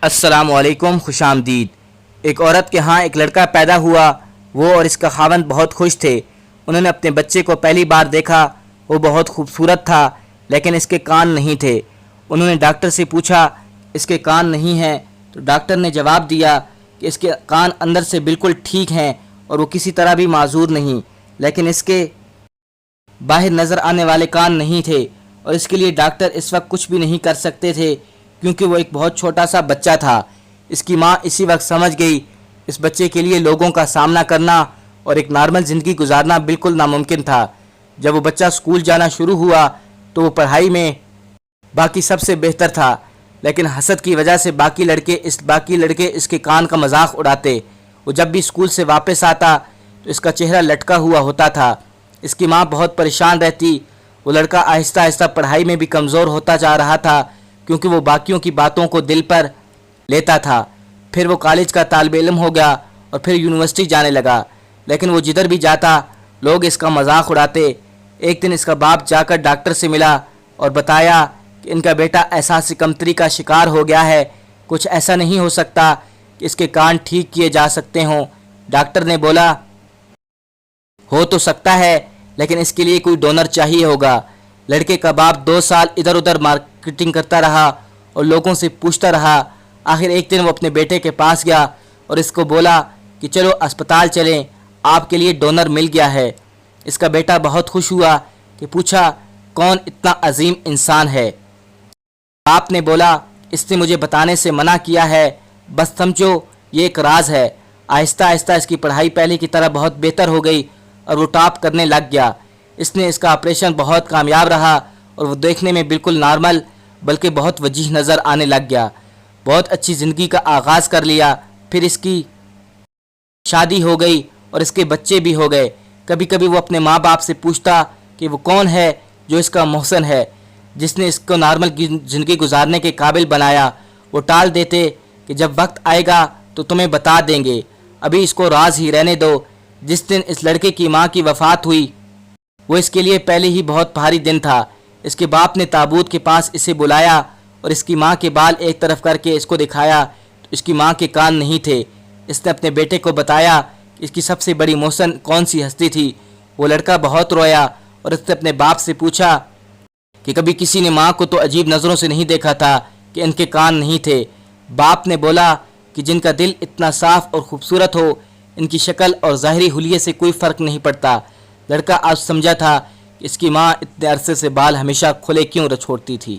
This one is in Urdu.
السلام علیکم، خوش آمدید۔ ایک عورت کے ہاں ایک لڑکا پیدا ہوا۔ وہ اور اس کا خاوند بہت خوش تھے۔ انہوں نے اپنے بچے کو پہلی بار دیکھا۔ وہ بہت خوبصورت تھا، لیکن اس کے کان نہیں تھے۔ انہوں نے ڈاکٹر سے پوچھا اس کے کان نہیں ہیں، تو ڈاکٹر نے جواب دیا کہ اس کے کان اندر سے بالکل ٹھیک ہیں اور وہ کسی طرح بھی معذور نہیں، لیکن اس کے باہر نظر آنے والے کان نہیں تھے، اور اس کے لیے ڈاکٹر اس وقت کچھ بھی نہیں کر سکتے تھے کیونکہ وہ ایک بہت چھوٹا سا بچہ تھا۔ اس کی ماں اسی وقت سمجھ گئی اس بچے کے لیے لوگوں کا سامنا کرنا اور ایک نارمل زندگی گزارنا بالکل ناممکن تھا۔ جب وہ بچہ اسکول جانا شروع ہوا تو وہ پڑھائی میں باقی سب سے بہتر تھا، لیکن حسد کی وجہ سے باقی لڑکے اس کے کان کا مذاق اڑاتے۔ وہ جب بھی اسکول سے واپس آتا تو اس کا چہرہ لٹکا ہوا ہوتا تھا۔ اس کی ماں بہت پریشان رہتی۔ وہ لڑکا آہستہ آہستہ پڑھائی میں بھی کمزور ہوتا جا رہا تھا کیونکہ وہ باقیوں کی باتوں کو دل پر لیتا تھا۔ پھر وہ کالج کا طالب علم ہو گیا اور پھر یونیورسٹی جانے لگا، لیکن وہ جدھر بھی جاتا لوگ اس کا مذاق اڑاتے۔ ایک دن اس کا باپ جا کر ڈاکٹر سے ملا اور بتایا کہ ان کا بیٹا احساس کمتری کا شکار ہو گیا ہے، کچھ ایسا نہیں ہو سکتا کہ اس کے کان ٹھیک کیے جا سکتے ہوں۔ ڈاکٹر نے بولا ہو تو سکتا ہے، لیکن اس کے لیے کوئی ڈونر چاہیے ہوگا۔ لڑکے کا باپ 2 سال ادھر ادھر مارکیٹنگ کرتا رہا اور لوگوں سے پوچھتا رہا۔ آخر ایک دن وہ اپنے بیٹے کے پاس گیا اور اس کو بولا کہ چلو اسپتال چلیں، آپ کے لیے ڈونر مل گیا ہے۔ اس کا بیٹا بہت خوش ہوا کہ پوچھا کون اتنا عظیم انسان ہے۔ باپ نے بولا اس نے مجھے بتانے سے منع کیا ہے، بس سمجھو یہ ایک راز ہے۔ آہستہ آہستہ اس کی پڑھائی پہلے کی طرح بہت بہتر ہو گئی اور وہ ٹاپ کرنے لگ گیا۔ اس کا آپریشن بہت کامیاب رہا اور وہ دیکھنے میں بالکل نارمل بلکہ بہت وجیح نظر آنے لگ گیا۔ بہت اچھی زندگی کا آغاز کر لیا۔ پھر اس کی شادی ہو گئی اور اس کے بچے بھی ہو گئے۔ کبھی کبھی وہ اپنے ماں باپ سے پوچھتا کہ وہ کون ہے جو اس کا محسن ہے، جس نے اس کو نارمل زندگی گزارنے کے قابل بنایا۔ وہ ٹال دیتے کہ جب وقت آئے گا تو تمہیں بتا دیں گے، ابھی اس کو راز ہی رہنے دو۔ جس دن اس لڑکے کی ماں کی وفات ہوئی وہ اس کے لیے پہلے ہی بہت بھاری دن تھا۔ اس کے باپ نے تابوت کے پاس اسے بلایا اور اس کی ماں کے بال ایک طرف کر کے اس کو دکھایا تو اس کی ماں کے کان نہیں تھے۔ اس نے اپنے بیٹے کو بتایا کہ اس کی سب سے بڑی محسن کون سی ہستی تھی۔ وہ لڑکا بہت رویا اور اس نے اپنے باپ سے پوچھا کہ کبھی کسی نے ماں کو تو عجیب نظروں سے نہیں دیکھا تھا کہ ان کے کان نہیں تھے۔ باپ نے بولا کہ جن کا دل اتنا صاف اور خوبصورت ہو ان کی شکل اور ظاہری حلیے سے کوئی فرق نہیں پڑتا۔ لڑکا آج سمجھا تھا کہ اس کی ماں اتنے عرصے سے بال ہمیشہ کھلے کیوں چھوڑتی تھی۔